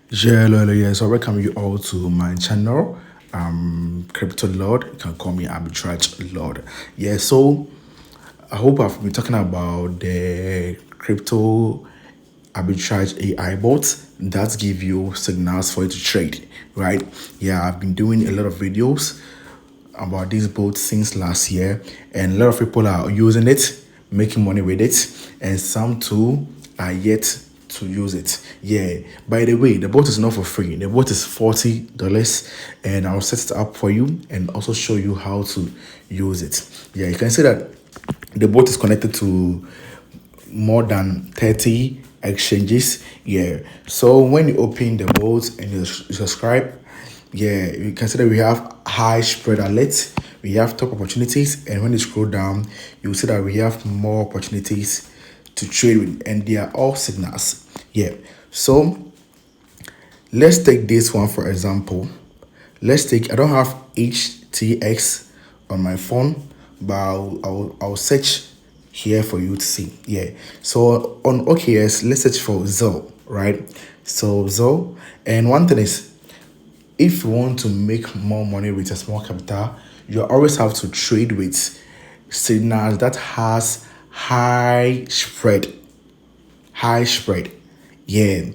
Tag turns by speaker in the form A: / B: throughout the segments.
A: Hello, yes, so welcome you all to my channel. Crypto Lord. You can call me Arbitrage Lord. Yeah, so I hope I've been talking about the crypto arbitrage AI bots that give you signals for you to trade, right? Yeah, I've been doing a lot of videos about these boats since last year, and a lot of people are using it, making money with it, and some too are yet to use it. Yeah. By the way, the boat is not for free. The boat is $40, and I'll set it up for you and also show you how to use it. Yeah, you can see that the boat is connected to more than 30 exchanges. Yeah, so when you open the boat and you subscribe, yeah, you can see that we have high spread alerts, we have top opportunities, and when you scroll down you see that we have more opportunities to trade with, and they are all signals. Yeah, so let's take this one for example. Let's take, I don't have HTX on my phone, but I'll search here for you to see. Yeah. So on OKS, let's search for Zo, right? So Zo, and one thing is, if you want to make more money with a small capital, you always have to trade with signals that has high spread. Yeah,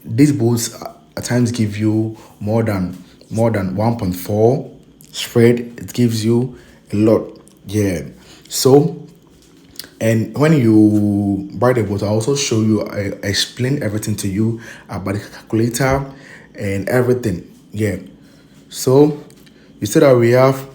A: these boats at times give you more than 1.4 spread. It gives you a lot. Yeah, so and when you buy the boat, I also show you, I explain everything to you about the calculator and everything. Yeah, so you see that we have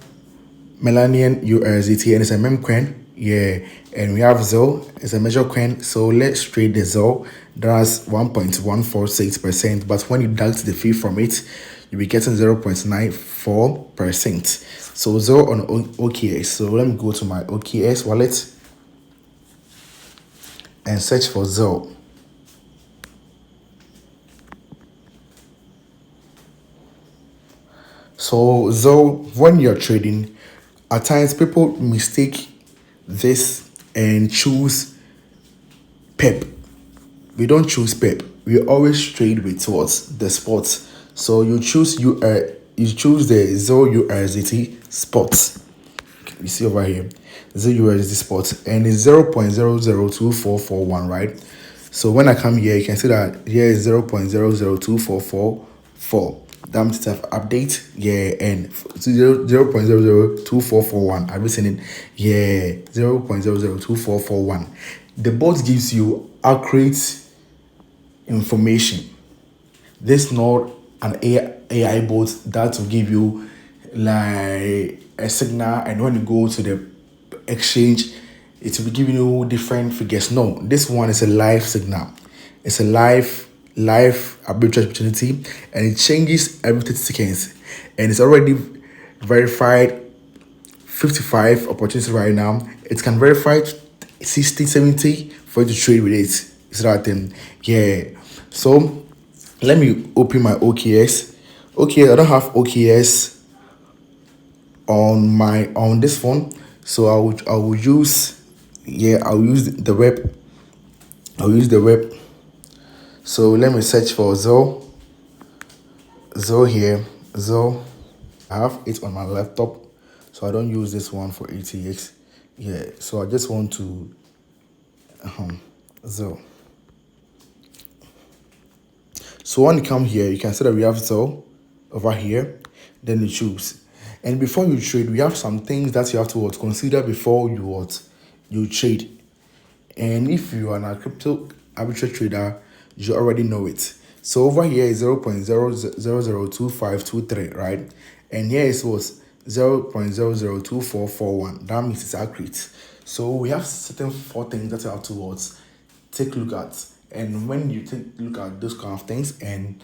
A: Melanian USDT and it's a meme coin. Yeah, and we have ZO, it's a major coin. So let's trade the ZO. That's 1.146%. But when you deduct the fee from it, you'll be getting 0.94%. So ZO on OKS. So let me go to my OKS wallet and search for ZO. So though when you're trading, at times people mistake this and choose PEP. We don't choose PEP. We always trade with what? The spots. So you choose the Zo USDT spots. You see over here, Zo USDT spots, and it's 0.002441, right? So when I come here, you can see that here is 0.002444. That means have update, yeah, and 0.002441. I've been saying it, yeah, 0.002441. The bot gives you accurate information. This is not an AI bot that will give you like a signal, and when you go to the exchange, it will be giving you different figures. No, this one is a live signal. It's a live arbitrage opportunity, and it changes every 30 seconds, and it's already verified 55 opportunities right now. It can verify 60, 70 for you to trade with it. It's that thing. Yeah. So let me open my OKS. Okay, I don't have OKS on this phone. So I will use, yeah, I'll use the web. I'll use the web. So let me search for Zo here. Zo. I have it on my laptop, so I don't use this one for ATX. Yeah, so I just want to Zo. So when you come here, you can see that we have Zo over here. Then you choose, and before you trade, we have some things that you have to consider before you trade. And if you are a crypto arbitrage trader, you already know it. So over here is 0.002523, right? And here it was 0.002441. That means it's accurate. So we have certain four things that you have to take a look at. And when you take a look at those kind of things and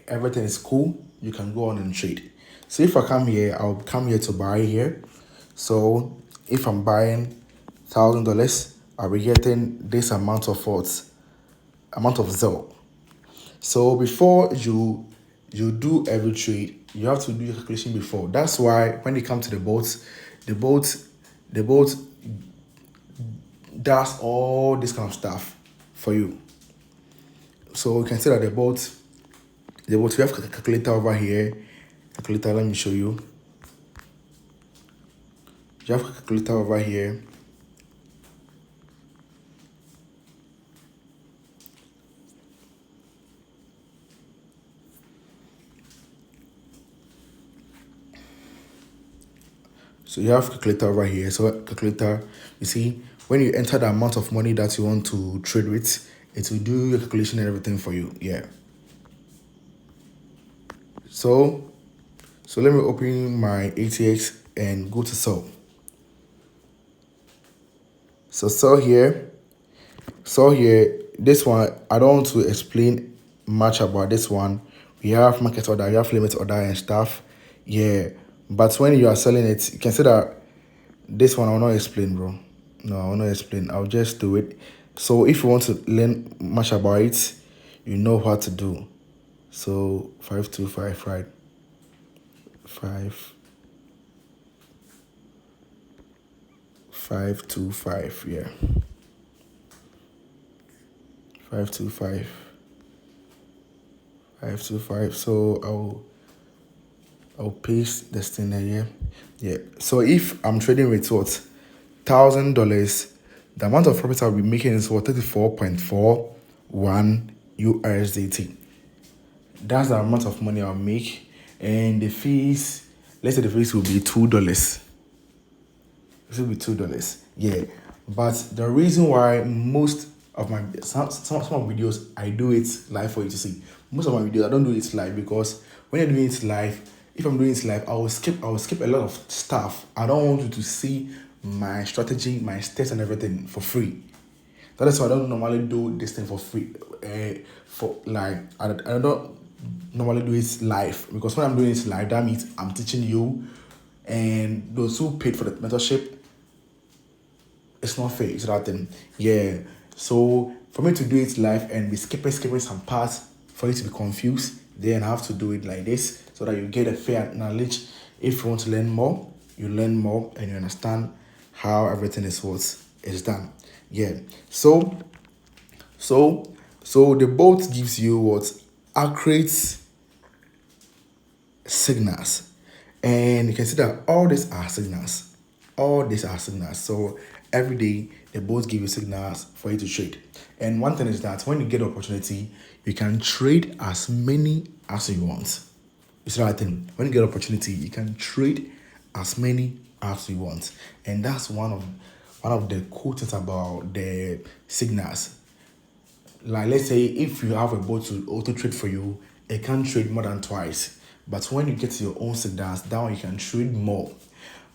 A: everything is cool, you can go on and trade. So if I come here, I'll come here to buy here. So if I'm buying $1,000, I'll be getting this amount of Zell. So before you do every trade, you have to do your calculation before. That's why when it comes to the boat the boat does all this kind of stuff for you. So you can see that the boat The what we have calculator over here. Calculator, let me show you. You have calculator over here. So you have calculator over here. So calculator, you see, when you enter the amount of money that you want to trade with, it will do your calculation and everything for you. Yeah. So let me open my ATX and go to sell. So sell here. So here, this one, I don't want to explain much about this one. We have market order, we have limit order and stuff. Yeah. But when you are selling it, you can see that this one I will not explain, bro. No, I will not explain. I'll just do it. So if you want to learn much about it, you know what to do. So 525, right? 525, yeah. 525. 525. So I'll paste this thing there, yeah. Yeah. So if I'm trading with what, $1,000, the amount of profit I'll be making is what, 34.41 USDT. That's the amount of money I'll make. And the fees, let's say the fees will be $2. It will be $2. Yeah. But the reason why most of my some of videos I do it live for you to see. Most of my videos I don't do it live because when you're doing it live, if I'm doing it live, I will skip a lot of stuff. I don't want you to see my strategy, my steps and everything for free. That is why I don't normally do this thing for free. For like I don't normally do it live because when I'm doing it live, that means I'm teaching you, and those who paid for the mentorship, it's not fair. It's that thing. Yeah. So for me to do it live and be skipping some parts for you to be confused, then I have to do it like this so that you get a fair knowledge. If you want to learn more, you learn more and you understand how everything is done. Yeah. So the boat gives you what, accurate signals, and you can see that all these are signals. So every day they both give you signals for you to trade. And one thing is that when you get an opportunity, you can trade as many as you want. You see that thing? When you get an opportunity, you can trade as many as you want. And that's one of the cool things about the signals. Like, let's say if you have a bot to auto trade for you, it can't trade more than twice. But when you get to your own signals, that one you can trade more.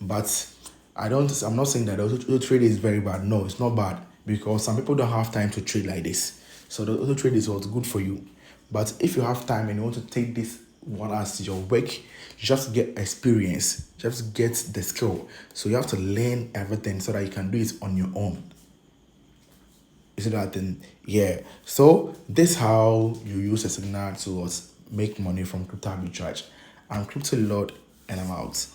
A: But I'm not saying that auto trade is very bad. No, it's not bad because some people don't have time to trade like this. So the auto trade is what's good for you. But if you have time and you want to take this one as your work, you just get experience, just get the skill. So you have to learn everything so that you can do it on your own. You see that thing? Yeah. So this is how you use a signal to make money from crypto arbitrage. I'm Crypto Lord and I'm out.